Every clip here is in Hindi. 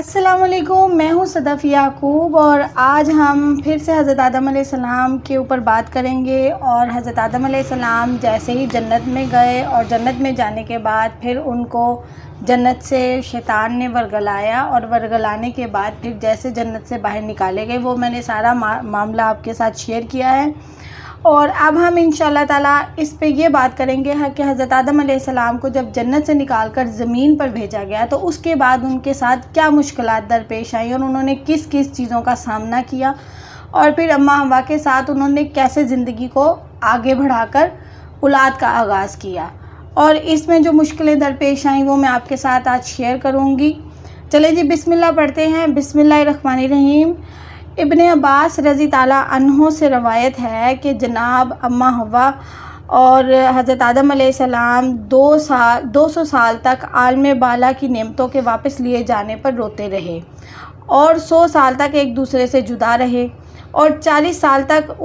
अस्सलामुअलैकुम, मैं हूँ सदफ़ याकूब और आज हम फिर से हज़रत आदम अलैहिस्सलाम के ऊपर बात करेंगे। और हज़रत आदम अलैहिस्सलाम जैसे ही जन्नत में गए और जन्नत में जाने के बाद फिर उनको जन्नत से शैतान ने वरगलाया और वरगलाने के बाद फिर जैसे जन्नत से बाहर निकाले गए, वो मैंने सारा मामला आपके साथ शेयर किया है। और अब हम इंशाअल्लाह ताला इस पे ये बात करेंगे कि हज़रत आदम अलैहिस्सलाम को जब जन्नत से निकाल कर ज़मीन पर भेजा गया तो उसके बाद उनके साथ क्या मुश्किलात दरपेश आई और उन्होंने किस किस चीज़ों का सामना किया और फिर अम्मा हवा के साथ उन्होंने कैसे ज़िंदगी को आगे बढ़ाकर औलाद का आगाज़ किया। और इसमें जो मुश्किलें दरपेश आई वो मैं आपके साथ आज शेयर करूँगी। चले जी बिस्मिल्लाह पढ़ते हैं। बिस्मिल्लाहिर्रहमानिर्रहीम। इब्न अब्बास रज़ी ताला अन्हो से रवायत है कि जनाब अम्मा हवा और हज़रत आदम अलैहिस्सलाम 200 साल तक आलम बाला की नेमतों के वापस लिए जाने पर रोते रहे और 100 साल तक एक दूसरे से जुदा रहे और 40 साल तक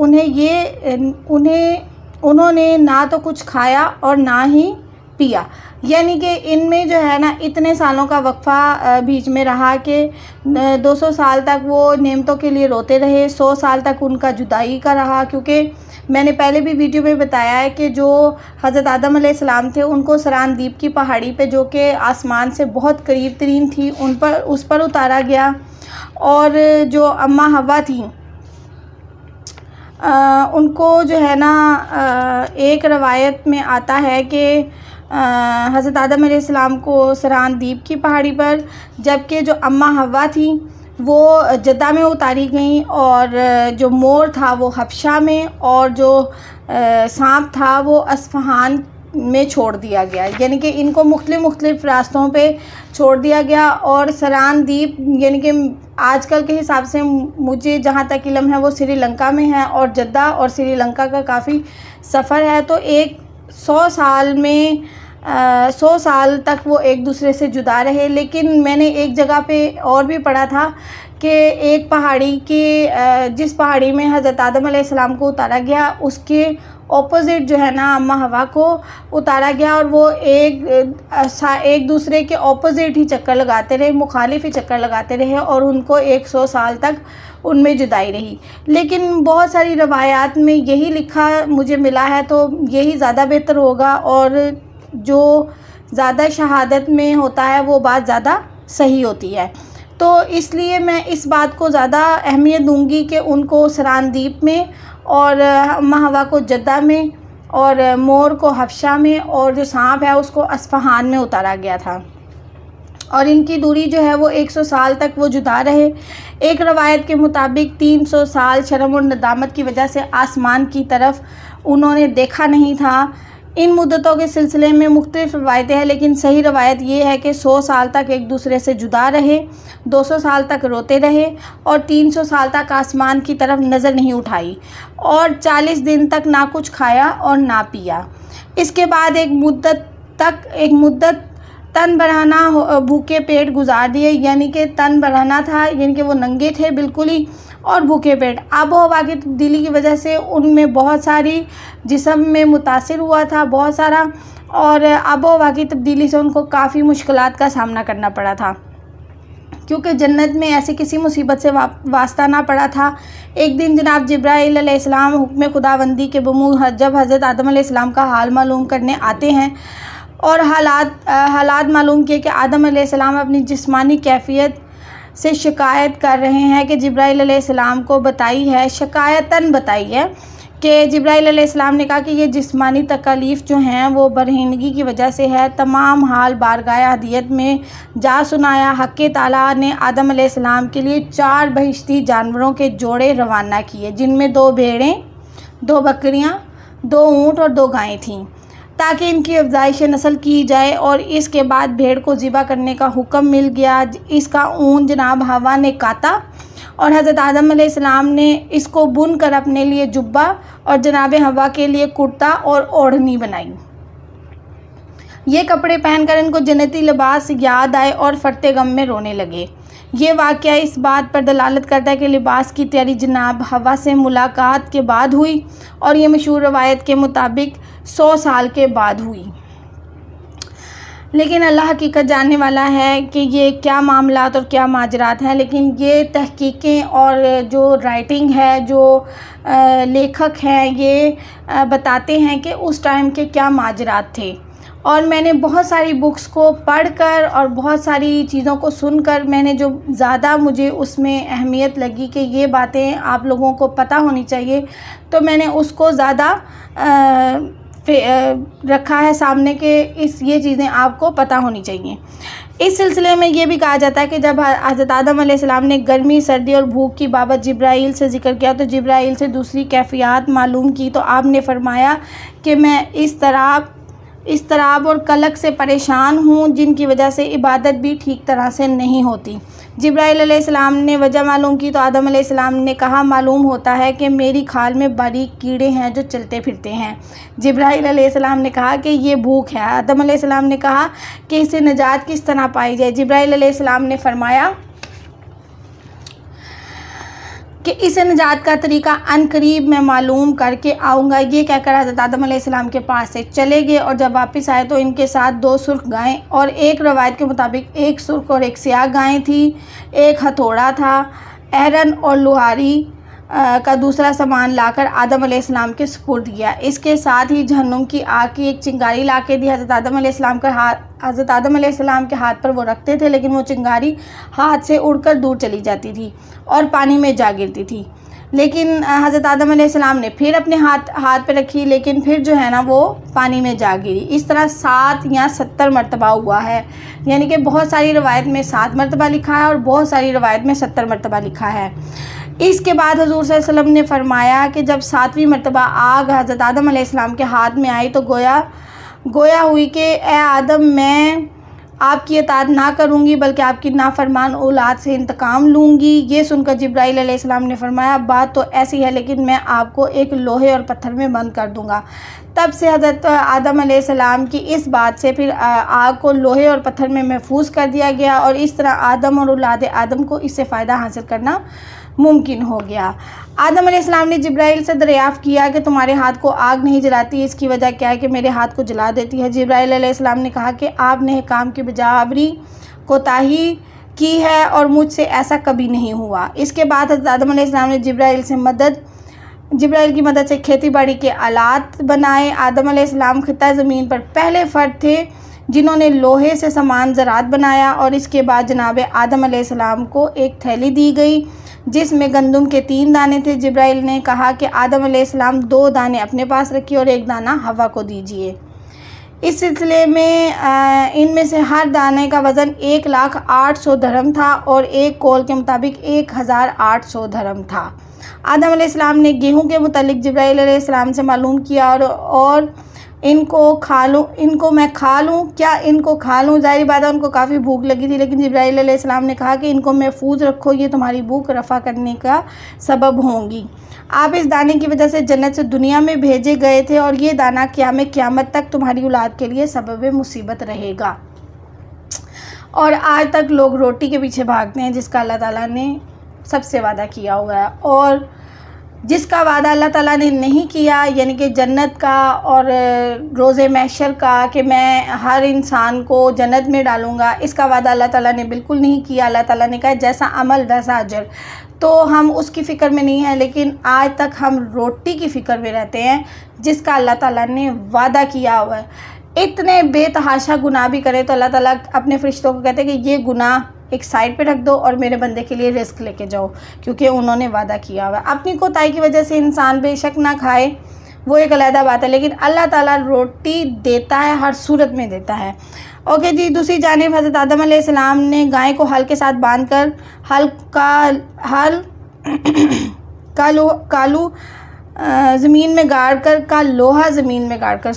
उन्होंने ना तो कुछ खाया और ना ही पिया। यानी कि इनमें जो है ना इतने सालों का वक्फ़ा बीच में रहा कि 200 साल तक वो नेमतों के लिए रोते रहे, 100 साल तक उनका जुदाई का रहा। क्योंकि मैंने पहले भी वीडियो में बताया है कि जो हज़रत आदम अलैहिस्सलाम थे उनको सरानदीप की पहाड़ी पे जो कि आसमान से बहुत करीब तरीन थी उस पर उतारा गया। और जो अम्मा हवा थी उनको जो है ना एक रवायत में आता है कि हज़रत आदम अलैहिस्सलाम को सरानदीप की पहाड़ी पर, जबकि जो अम्मा हवा थी वो जद्दा में उतारी गई और जो मोर था वो हबशा में और जो सांप था वो अस्फ़हान में छोड़ दिया गया। यानी कि इनको मुख्तलिफ़ रास्तों पे छोड़ दिया गया। और सरानदीप यानी कि आजकल के हिसाब से मुझे जहाँ तक इल्म है वो श्रीलंका में है और जद्दा और श्रीलंका का काफ़ी सफ़र है। तो 100 साल तक वो एक दूसरे से जुदा रहे। लेकिन मैंने एक जगह पे और भी पढ़ा था कि एक पहाड़ी के जिस पहाड़ी में हज़रत आदम अलैहिस्सलाम को उतारा गया उसके ऑपोज़िट जो है ना अम्मा हवा को उतारा गया और वो एक दूसरे के ऑपोज़िट ही चक्कर लगाते रहे, मुखालिफ ही चक्कर लगाते रहे और उनको 100 साल तक उनमें जुदाई रही। लेकिन बहुत सारी रवायात में यही लिखा मुझे मिला है तो यही ज़्यादा बेहतर होगा और जो ज़्यादा शहादत में होता है वो बात ज़्यादा सही होती है। तो इसलिए मैं इस बात को ज़्यादा अहमियत दूंगी कि उनको सरानदीप में और अम्मा हवा को जद्दा में और मोर को हबशा में और जो सांप है उसको अस्फ़हान में उतारा गया था। और इनकी दूरी जो है वो 100 साल तक वो जुदा रहे। एक रवायत के मुताबिक 300 साल शर्म और नदामत की वजह से आसमान की तरफ उन्होंने देखा नहीं था। इन मुद्दतों के सिलसिले में मुख्तलिफ रवायतें हैं, लेकिन सही रवायत ये है कि 100 साल तक एक दूसरे से जुदा रहे, 200 साल तक रोते रहे और 300 साल तक आसमान की तरफ नज़र नहीं उठाई और 40 दिन तक ना कुछ खाया और ना पिया। इसके बाद एक मुद्दत तन बरहना भूखे पेट गुजार दिए। यानी कि तन बरहना था, यानी कि वो नंगे थे बिल्कुल ही और भूखे पेट। आबो हवा की तब्दीली की वजह से उनमें बहुत सारी जिस्म में मुतासिर हुआ था बहुत सारा, और आबो हवा की तब्दीली से उनको काफ़ी मुश्किलात का सामना करना पड़ा था क्योंकि जन्नत में ऐसी किसी मुसीबत से वास्ता ना पड़ा था। एक दिन जनाब जिब्राइल अलैहिस्सलाम हुक्म खुदाबंदी के बमूह जब हज़रत आदम अलैहिस्सलाम का हाल मालूम करने आते हैं और हालात मालूम किए कि आदम अलैहिस्सलाम अपनी जिस्मानी कैफियत से शिकायत कर रहे हैं कि जिब्राइल अलैहिस्सलाम को शिकायतन बताई है कि जिब्राइल अलैहिस्सलाम ने कहा कि ये जिस्मानी तकलीफ़ जो हैं वो बरहीनगी की वजह से है। तमाम हाल बारगाह हदीयत में जा सुनाया। हक़ ताला ने आदम अलैहिस्सलाम के लिए 4 बहिश्ती जानवरों के जोड़े रवाना किए, जिनमें 2 भेड़ें, 2 बकरियां, 2 ऊँट और 2 गायें थीं, ताकि इनकी अफजाइश नस्ल की जाए। और इसके बाद भेड़ को ज़िबा करने का हुक्म मिल गया। इसका ऊन जनाब हवा ने काटा और हज़रत आदम अलैहिस्सलाम ने इसको बुन कर अपने लिए जुब्बा और जनाब हवा के लिए कुर्ता और ओढ़नी बनाई। ये कपड़े पहनकर इनको जन्नती लिबास याद आए और फरते गम में रोने लगे। ये वाक़या इस बात पर दलालत करता है कि लिबास की तैयारी जनाब हवा से मुलाकात के बाद हुई और ये मशहूर रवायत के मुताबिक 100 साल के बाद हुई। लेकिन अल्लाह हकीकत जानने वाला है कि ये क्या मामलात और क्या माजरात हैं। लेकिन ये तहकीकें और जो राइटिंग है, जो लेखक हैं, ये बताते हैं कि उस टाइम के क्या माजरात थे। और मैंने बहुत सारी बुक्स को पढ़कर और बहुत सारी चीज़ों को सुनकर मैंने जो ज़्यादा मुझे उसमें अहमियत लगी कि ये बातें आप लोगों को पता होनी चाहिए, तो मैंने उसको ज़्यादा रखा है सामने के ये चीज़ें आपको पता होनी चाहिए। इस सिलसिले में ये भी कहा जाता है कि जब हज़रत आदम अलैहिस्सलाम ने गर्मी, सर्दी और भूख की बाबत जिब्राईल से ज़िक्र किया तो जिब्राईल से दूसरी कैफ़ियत मालूम की, तो आपने फरमाया कि मैं इज़्तिराब और कलक से परेशान हूँ, जिनकी वजह से इबादत भी ठीक तरह से नहीं होती। जिब्राईल अलैहिस्सलाम ने वजह मालूम की तो आदम अलैहिस्सलाम ने कहा, मालूम होता है कि मेरी खाल में बारीक कीड़े हैं जो चलते फिरते हैं। जिब्राईल अलैहिस्सलाम ने कहा कि ये भूख है। आदम अलैहिस्सलाम ने कहा कि इससे निजात किस तरह पाई जाए। जिब्राईल अलैहिस्सलाम ने फरमाया कि इस निजात का तरीका अनकरीब मैं मालूम करके आऊँगा। ये कहकर हज़रत आदम अलैहिस्सलाम के पास से चले गए और जब वापस आए तो इनके साथ 2 सुर्ख गायें और एक रवायत के मुताबिक 1 सुर्ख और 1 स्याह गायें थी, एक हथौड़ा था। एरन और लुहारी का दूसरा सामान लाकर आदम अलैहिस्सलाम के सुपुर्द किया। इसके साथ ही जहन्नुम की आग की एक चिंगारी ला के दी। हज़रत आदम अलैहिस्सलाम के हाथ पर वो रखते थे, लेकिन वो चिंगारी हाथ से उड़कर दूर चली जाती थी और पानी में जा गिरती थी। लेकिन हज़रत आदम अलैहिस्सलाम ने फिर अपने हाथ पे रखी, लेकिन फिर जो है ना वो पानी में जा गिरी। इस तरह 7 या 70 मरतबा हुआ है, यानी कि बहुत सारी रवायत में 7 मरतबा लिखा है और बहुत सारी रवायत में 70 मरतबा लिखा है। इसके बाद हज़ूर सल्लल्लाहु अलैहि वसल्लम ने फरमाया कि जब 7वीं मरतबा आग हज़रत आदम अलैहिस्सलाम के हाथ में आई तो गोया हुई कि ए आदम, मैं आपकी इताअत ना करूँगी बल्कि आपकी नाफरमान औलाद से इंतकाम लूँगी। ये सुनकर जिब्राईल अलैहिस्सलाम ने फरमाया, बात तो ऐसी है, लेकिन मैं आपको एक लोहे और पत्थर में बंद कर दूँगा। तब से हज़रत आदम अलैहिस्सलाम की इस बात से फिर आग को लोहे और पत्थर में महफूज कर दिया गया और इस तरह आदम और औलाद आदम को इससे फ़ायदा हासिल करना मुमकिन हो गया। आदम अलैहिस्सलाम ने जिब्राईल से दरियाफ़्त किया कि तुम्हारे हाथ को आग नहीं जलाती, इसकी वजह क्या है कि मेरे हाथ को जला देती है। जिब्राईल अलैहिस्सलाम ने कहा कि आपने काम की बजावरी कोताही की है और मुझसे ऐसा कभी नहीं हुआ। इसके बाद हज़रत आदम अलैहिस्सलाम ने जिब्राईल की मदद से खेती बाड़ी के आलात बनाए। आदम अलैहिस्सलाम खिता ज़मीन पर पहले फ़र्द थे जिन्होंने लोहे से सामान ज़रात बनाया और इसके बाद जनाब आदम अलैहिस्सलाम को एक थैली दी गई जिसमें गंदम के 3 दाने थे। जिब्राईल ने कहा कि आदम अलैहिस्सलाम 2 दाने अपने पास रखिए और 1 दाना हवा को दीजिए। इस सिलसिले में इनमें से हर दाने का वज़न 1,08,000 दरहम था और एक कौल के मुताबिक 1,800 दरहम था। आदम अलैहिस्सलाम ने गेहूं के मुतालिक जिब्राईल अलैहिस्सलाम से मालूम किया और इनको मैं खा लूँ, क्या इनको खा लूँ? ज़ाहिर बात है उनको काफ़ी भूख लगी थी, लेकिन जिब्राईल अलैहिस्सलाम ने कहा कि इनको महफूज रखो, ये तुम्हारी भूख रफ़ा करने का सबब होंगी। आप इस दाने की वजह से जन्नत से दुनिया में भेजे गए थे और ये दाना क़यामत तक तुम्हारी औलाद के लिए सबब मुसीबत रहेगा। और आज तक लोग रोटी के पीछे भागते हैं जिसका अल्लाह ताला ने सबसे वादा किया हुआ है, और जिसका वादा अल्लाह ताला ने नहीं किया, यानी कि जन्नत का और रोज़े महशर का कि मैं हर इंसान को जन्नत में डालूँगा, इसका वादा अल्लाह ताला ने बिल्कुल नहीं किया। अल्लाह ताला ने कहा जैसा अमल वैसा अजर। तो हम उसकी फ़िक्र में नहीं है, लेकिन आज तक हम रोटी की फ़िक्र में रहते हैं जिसका अल्लाह ताला ने वादा किया हुआ है। इतने बेतहाशा गुनाह भी करें तो अल्लाह ताला अपने फ़रिश्तों को कहते हैं कि ये गुनाह एक साइड पे रख दो और मेरे बंदे के लिए रिस्क लेके जाओ, क्योंकि उन्होंने वादा किया हुआ है। अपनी कोताही की वजह से इंसान बेशक ना खाए, वो एक अलग बात है, लेकिन अल्लाह ताला रोटी देता है, हर सूरत में देता है। ओके जी। दूसरी जानिब हज़रत आदम अलैहिस्सलाम ने गाय को हल के साथ बांधकर कालू ज़मीन में गाड़ कर का लोहा ज़मीन में गाड़ कर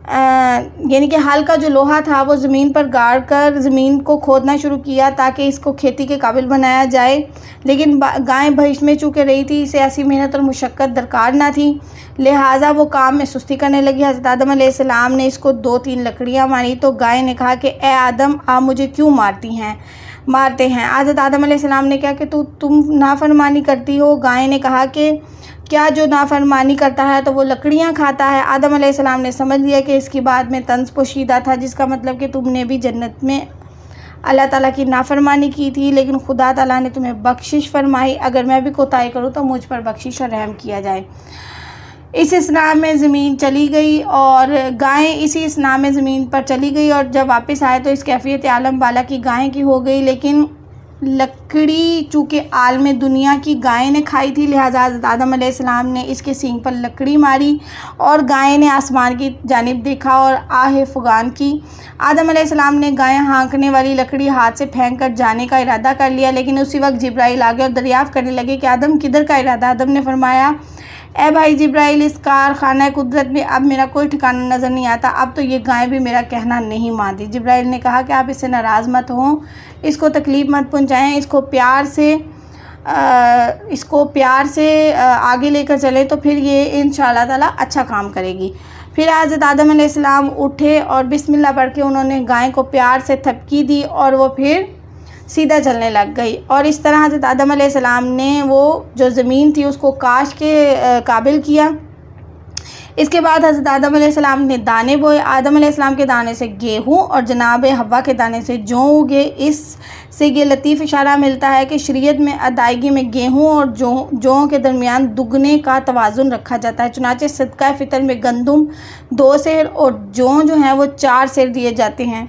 यानी कि हल का जो लोहा था वो ज़मीन पर गाड़ कर ज़मीन को खोदना शुरू किया ताकि इसको खेती के काबिल बनाया जाए। लेकिन गाय भैंस में चूँकि रही थी, इसे ऐसी मेहनत और मुशक्क़त दरकार ना थी, लिहाजा वो काम में सुस्ती करने लगी। हज़रत आदम अलैहिस्सलाम ने इसको 2-3 लकड़ियाँ मारी तो गाय ने कहा कि ए आदम, आप मुझे क्यों मारते हैं? हज़रत आदम अलैहिस्सलाम ने कहा कि तुम नाफरमानी करती हो। गाय ने कहा कि क्या जो नाफरमानी करता है तो वो लकड़ियाँ खाता है। आदम अलैहिस्सलाम ने समझ लिया कि इसकी बात में तंज पोशीदा था, जिसका मतलब कि तुमने भी जन्नत में अल्लाह ताला की नाफरमानी की थी, लेकिन खुदा ताला ने तुम्हें बख्शिश फरमाई। अगर मैं भी कोताही करूँ तो मुझ पर बख्शिश और रहम किया जाए। इस इसना में ज़मीन चली गई और गायें इसी इसना में ज़मीन पर चली गई, और जब वापस आए तो इस कैफियत आलम वाला की गायें की हो गई। लेकिन लकड़ी चूँकि आलम दुनिया की गाय ने खाई थी, लिहाजा हज़रत आदम अलैहिस्सलाम ने इसके सींग पर लकड़ी मारी और गाय ने आसमान की जानिब देखा और आह फुगान की। आदम अलैहिस्सलाम ने गाय हाँकने वाली लकड़ी हाथ से फेंक कर जाने का इरादा कर लिया, लेकिन उसी वक्त जिब्राइल आ गए और दरियाफ़्त करने लगे कि आदम किधर का इरादा। आदम ने फरमाया, ए भाई जिब्राइल, इस कारखाना कुदरत में अब मेरा कोई ठिकाना नज़र नहीं आता, अब तो ये गाय भी मेरा कहना नहीं मानती। जिब्राइल ने कहा कि आप इससे नाराज़ मत हों, इसको तकलीफ़ मत पहुंचाएं, इसको प्यार से आगे लेकर चलें तो फिर ये इंशाअल्लाह ताला अच्छा काम करेगी। फिर हज़रत आदम अलैहिस्सलाम उठे और बिस्मिल्लाह पढ़ के उन्होंने गाय को प्यार से थपकी दी और वो फिर सीधा चलने लग गई। और इस तरह हज़रत आदम अलैहिस्सलाम ने वो जो ज़मीन थी उसको काश के काबिल किया। इसके बाद हज़रत आदम अलैहिस्सलाम ने दाने बोए। आदम अलैहिस्सलाम के दाने से गेहूँ और जनाब हव्वा के दाने से जौ उगे। इससे ये लतीफ़ इशारा मिलता है कि शरीयत में अदायगी में गेहूँ और जौ के दरमियान दुगने का तवाज़ुन रखा जाता है। चुनांचे सदका फ़ितर में गंदम 2 सेर और जौ जो हैं वो 4 सेर दिए जाते हैं।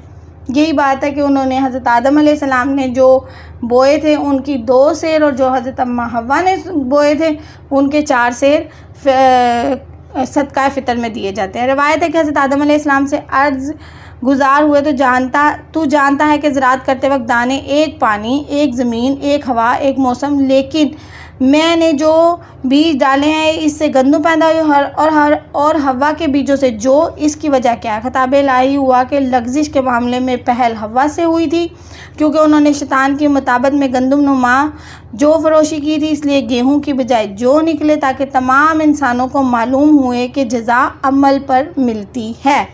यही बात है कि उन्होंने हज़रत आदम अलैहिस्सलाम ने जो बोए थे उनकी 2 सेर और जो हज़रत अम्मा हव्वा ने बोए थे उनके 4 सेर सदका फ़ितर में दिए जाते हैं। रवायत है कि हज़रत आदम अलैहिस्सलाम से अर्ज़ गुज़ार हुए तो तू जानता है कि ज़राअत करते वक्त दाने एक पानी, एक ज़मीन, एक हवा, एक मौसम, लेकिन मैंने जो बीज डाले हैं इससे गंदम पैदा हुई और हवा के बीजों से जो, इसकी वजह क्या है। खिताब इलाही हुआ कि लग़्ज़िश के मामले में पहल हवा से हुई थी, क्योंकि उन्होंने शैतान की मुताबिक में गंदम नुमा जो फरोशी की थी, इसलिए गेहूं की बजाय जो निकले, ताकि तमाम इंसानों को मालूम हुए कि जज़ा अमल पर मिलती है।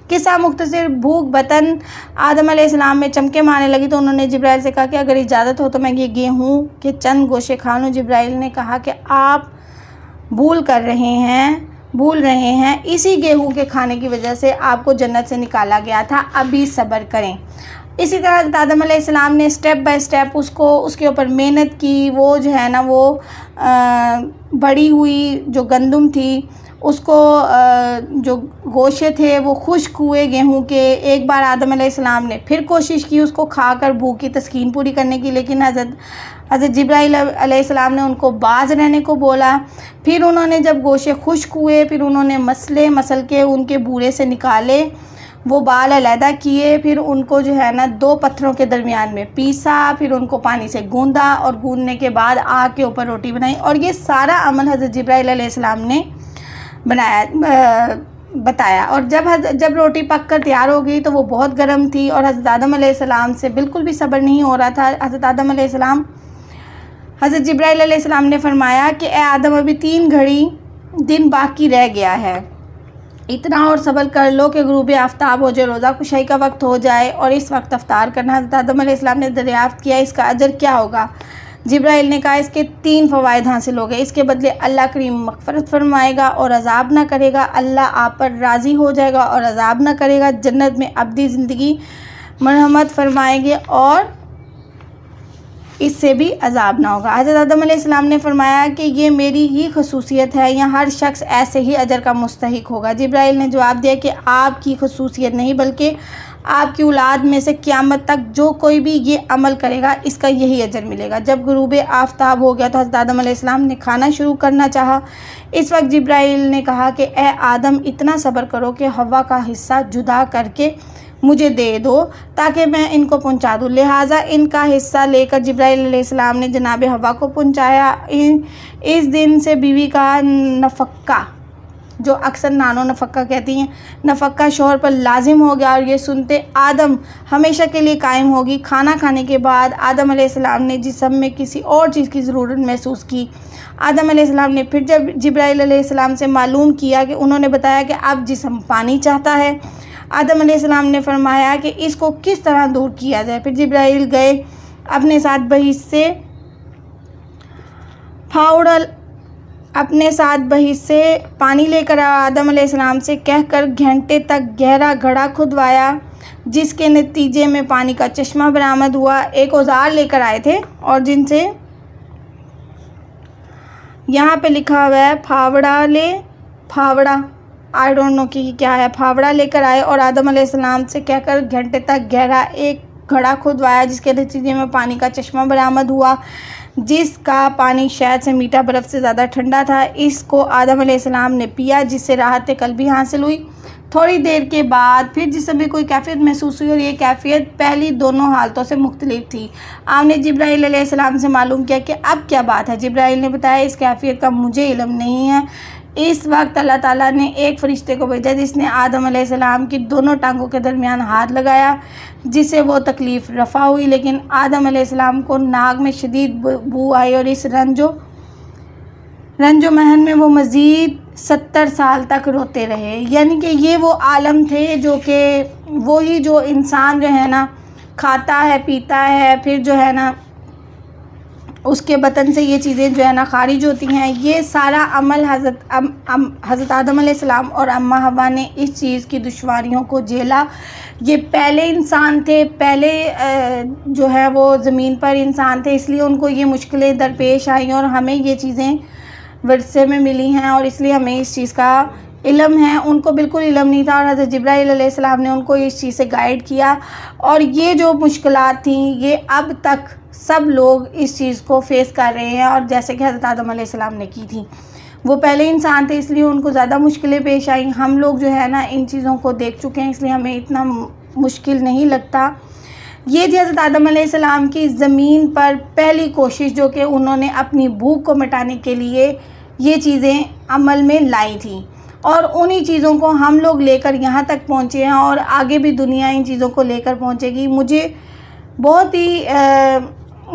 किस्सा मुख्तसर, भूख बतन आदम अलैहिस्सलाम में चमके मारने लगी तो उन्होंने जिब्राइल से कहा कि अगर इजाज़त हो तो मैं ये गेहूँ के चंद गोशे खा लूँ। जिब्राइल ने कहा कि आप भूल रहे हैं, इसी गेहूँ के खाने की वजह से आपको जन्नत से निकाला गया था, अभी सब्र करें। इसी तरह आदम अलैहिस्सलाम ने स्टेप बाय स्टेप उसके ऊपर मेहनत की। वो जो है ना वो बड़ी हुई जो गंदम थी उसको जो गोशे थे वो खुश्क हुए गेहूं के। एक बार आदम अलैहिस्सलाम ने फिर कोशिश की उसको खाकर भूख की तस्कीन पूरी करने की, लेकिन हज़रत जिब्राइल अलैहिस्सलाम ने उनको बाज़ रहने को बोला। फिर उन्होंने जब गोशे खुश्क हुए फिर उन्होंने मसल के उनके बूरे से निकाले, वो बाल अलहदा किए, फिर उनको जो है ना 2 पत्थरों के दरमियान में पीसा, फिर उनको पानी से गूंदा और गूंदने के बाद आग के ऊपर रोटी बनाई। और ये सारा अमल हज़रत जिब्राइल अलैहिस्सलाम ने बताया। और जब रोटी पककर तैयार हो गई तो वो बहुत गर्म थी और हज़रत आदम अलैहिस्सलाम से बिल्कुल भी सब्र नहीं हो रहा था। हज़रत जिब्राइल अलैहिस्सलाम ने फरमाया कि ए आदम, अभी 3 घड़ी दिन बाकी रह गया है, इतना और सब्र कर लो कि ग़ुरूब आफ्ताब हो जाए, रोज़ा कुशाई का वक्त हो जाए और इस वक्त अफ्तार करना। हज़रत आदम अलैहिस्सलाम ने दरियाफ़्त किया, इसका अजर क्या होगा। जिब्राइल ने कहा, इसके 3 फ़वाइद हासिल हो गए। इसके बदले अल्लाह करीम मग़फ़िरत फरमाएगा और अज़ाब ना करेगा। अल्लाह आप पर राज़ी हो जाएगा और अज़ाब ना करेगा। जन्नत में अब्दी ज़िंदगी मरहमत फरमाएंगे और इससे भी अज़ाब ना होगा। हज़रत आदम अलैहिस्सलाम ने फरमाया कि ये मेरी ही खसूसियत है, यहाँ हर शख्स ऐसे ही अजर का मुस्तहिक होगा। जिब्राइल ने जवाब दिया कि आपकी खसूसियत नहीं, बल्कि आपकी औलाद में से क़यामत तक जो कोई भी ये अमल करेगा इसका यही अजर मिलेगा। जब ग़ुरूब आफ्ताब हो गया तो हज़रत आदम अलैहिस्सलाम ने खाना शुरू करना चाहा। इस वक्त जिब्राइल ने कहा कि ए आदम, इतना सब्र करो कि हवा का हिस्सा जुदा करके मुझे दे दो ताकि मैं इनको पहुंचा दूं। लिहाजा इनका हिस्सा लेकर जिब्राइल अलैहिस्सलाम ने जनाब हवा को पहुंचाया। इस दिन से बीवी का नफ़क्का, जो अक्सर नानो नफ़क्का कहती हैं, नफ़क्का शौहर पर लाजिम हो गया और ये सुनते आदम हमेशा के लिए कायम होगी। खाना खाने के बाद आदम अलैहिस्सलाम ने जिस्म में किसी और चीज़ की ज़रूरत महसूस की। आदम अलैहिस्सलाम ने फिर जब जिब्राइल अलैहिस्सलाम से मालूम किया कि उन्होंने बताया कि अब जिस्म पानी चाहता है। आदम अलैहिस्सलाम ने फरमाया कि इसको किस तरह दूर किया जाए। फिर जिब्राइल गए अपने साथ बहिस से फाउडल अपने साथ बही से पानी लेकर आदम अलैहिस्सलाम से कहकर घंटे तक गहरा घड़ा खुदवाया, जिसके नतीजे में पानी का चश्मा बरामद हुआ। एक औजार लेकर आए थे और जिनसे यहाँ पे लिखा हुआ है फावड़ा, आई डोंट नो कि क्या है। फावड़ा लेकर आए और आदम अलैहिस्सलाम से कहकर घंटे तक गहरा एक घड़ा खुदवाया, जिसके नतीजे में पानी का चश्मा बरामद हुआ, जिसका पानी शहद से मीठा, बर्फ़ से ज़्यादा ठंडा था। इसको आदम अलैहिस्सलाम ने पिया, जिससे राहत क़ल्बी हासिल हुई। थोड़ी देर के बाद फिर जिस समय कोई कैफियत महसूस हुई और ये कैफियत पहली दोनों हालतों से मुख्तलिफ थी। आपने जिब्राईल अलैहिस्सलाम से मालूम किया कि अब क्या बात है। जिब्राईल ने बताया, इस कैफियत का मुझे इल्म नहीं है। इस वक्त अल्लाह ताला ने एक फ़रिश्ते को भेजा, जिसने आदम अलैहिस्सलाम की दोनों टांगों के दरमियान हाथ लगाया, जिससे वो तकलीफ़ रफ़ा हुई। लेकिन आदम अलैहिस्सलाम को नाक में शदीद बू आई और इस रंजो महन में वो मज़ीद 70 साल तक रोते रहे। यानी कि ये वो आलम थे जो कि वही जो इंसान जो है ना खाता है, पीता है, फिर जो है ना उसके बतन से ये चीज़ें जो है ना खारिज होती हैं। ये सारा अमल हज़रत आदम अलैहिस्सलाम और अम्मा हवा ने इस चीज़ की दुश्वारियों को झेला। ये पहले इंसान थे, पहले जो है वो ज़मीन पर इंसान थे, इसलिए उनको ये मुश्किलें दरपेश आई और हमें ये चीज़ें विरसे में मिली हैं और इसलिए हमें इस चीज़ का इल्म है। उनको बिल्कुल इल्म नहीं था और हज़रत जिब्राईल अलैहिस्सलाम ने उनको इस चीज़ से गाइड किया। और ये जो मुश्किलात थी, ये अब तक सब लोग इस चीज़ को फेस कर रहे हैं। और जैसे कि हज़रत आदम अलैहिस्सलाम ने की थी, वो पहले इंसान थे, इसलिए उनको ज़्यादा मुश्किलें पेश आई। हम लोग जो है ना इन चीज़ों को देख चुके हैं, इसलिए हमें इतना मुश्किल नहीं लगता। ये थी हज़रत आदम अलैहिस्सलाम की ज़मीन पर पहली कोशिश, जो कि उन्होंने अपनी भूख को मिटाने के लिए ये चीज़ें अमल में लाई थी। और उन्हीं चीज़ों को हम लोग लेकर यहाँ तक पहुँचे हैं और आगे भी दुनिया इन चीज़ों को लेकर पहुँचेगी। मुझे बहुत ही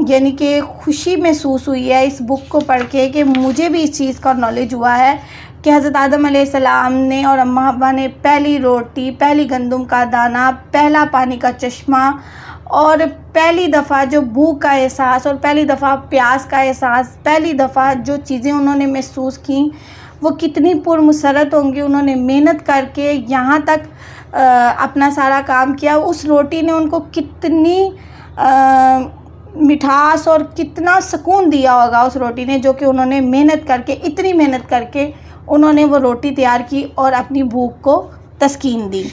यानी कि खुशी महसूस हुई है इस बुक को पढ़ के कि मुझे भी इस चीज़ का नॉलेज हुआ है कि हज़रत आदम अलैहिस्सलाम ने और अम्मा हव्वा ने पहली रोटी, पहली गंदम का दाना, पहला पानी का चश्मा और पहली दफ़ा जो भूख का एहसास और पहली दफ़ा प्यास का एहसास, पहली दफ़ा जो चीज़ें उन्होंने महसूस की, वो कितनी पुरमसरत होंगी। उन्होंने मेहनत करके यहाँ तक अपना सारा काम किया। उस रोटी ने उनको कितनी मिठास और कितना सुकून दिया होगा उस रोटी ने, जो कि उन्होंने मेहनत करके, इतनी मेहनत करके उन्होंने वो रोटी तैयार की और अपनी भूख को तस्कीन दी।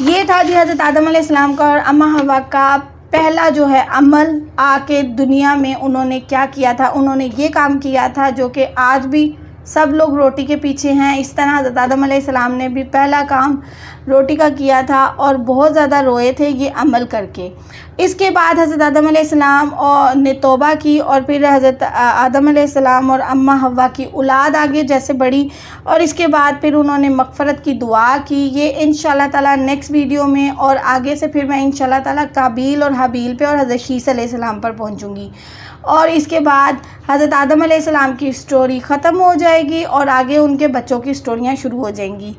ये था जी हज़रत आदम अलैहिस्सलाम का और अम्मा हवा का पहला जो है अमल। आके दुनिया में उन्होंने क्या किया था, उन्होंने ये काम किया था जो कि आज भी सब लोग रोटी के पीछे हैं। इस तरह हज़रत आदम अलैहिस्सलाम ने भी पहला काम रोटी का किया था और बहुत ज़्यादा रोए थे ये अमल करके। इसके बाद हज़रत आदम अलैहिस्सलाम ने तौबा की और फिर हज़रत आदम अलैहिस्सलाम और अम्मा हव्वा की औलाद आगे जैसे बढ़ी और इसके बाद फिर उन्होंने मग़फ़रत की दुआ की। ये इंशाअल्लाह ताला नेक्स्ट वीडियो में और आगे से फिर मैं इंशाअल्लाह ताला काबील और हाबील पे और हज़रत शीस अलैहिस्सलाम पर पहुँचूँगी। और इसके बाद हज़रत आदम अलैहिस्सलाम की स्टोरी ख़त्म हो जाएगी और आगे उनके बच्चों की स्टोरियाँ शुरू हो जाएंगी।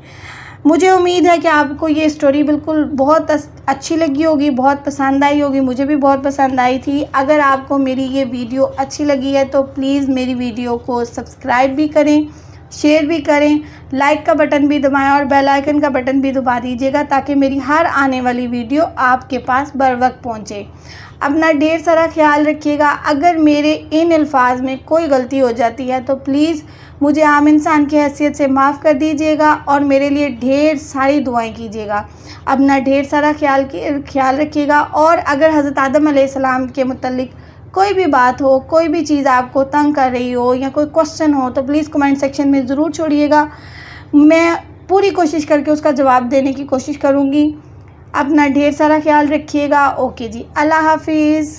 मुझे उम्मीद है कि आपको ये स्टोरी बिल्कुल बहुत अच्छी लगी होगी, बहुत पसंद आई होगी। मुझे भी बहुत पसंद आई थी। अगर आपको मेरी ये वीडियो अच्छी लगी है तो प्लीज़ मेरी वीडियो को सब्सक्राइब भी करें, शेयर भी करें, लाइक का बटन भी दबाएं और बेल आइकन का बटन भी दबा दीजिएगा ताकि मेरी हर आने वाली वीडियो आपके पास बर वक्त पहुँचे। अपना ढेर सारा ख्याल रखिएगा। अगर मेरे इन अल्फाज में कोई गलती हो जाती है तो प्लीज़ मुझे आम इंसान की हैसियत से माफ़ कर दीजिएगा और मेरे लिए ढेर सारी दुआएं कीजिएगा। अपना ढेर सारा ख्याल रखिएगा। और अगर हज़रत आदम अलैहिस्सलाम के मुतल्लिक कोई भी बात हो, कोई भी चीज़ आपको तंग कर रही हो या कोई क्वेश्चन हो तो प्लीज़ कमेंट सेक्शन में ज़रूर छोड़िएगा। मैं पूरी कोशिश करके उसका जवाब देने की कोशिश करूँगी। अपना ढेर सारा ख्याल रखिएगा। ओके जी, अल्लाह हाफिज़।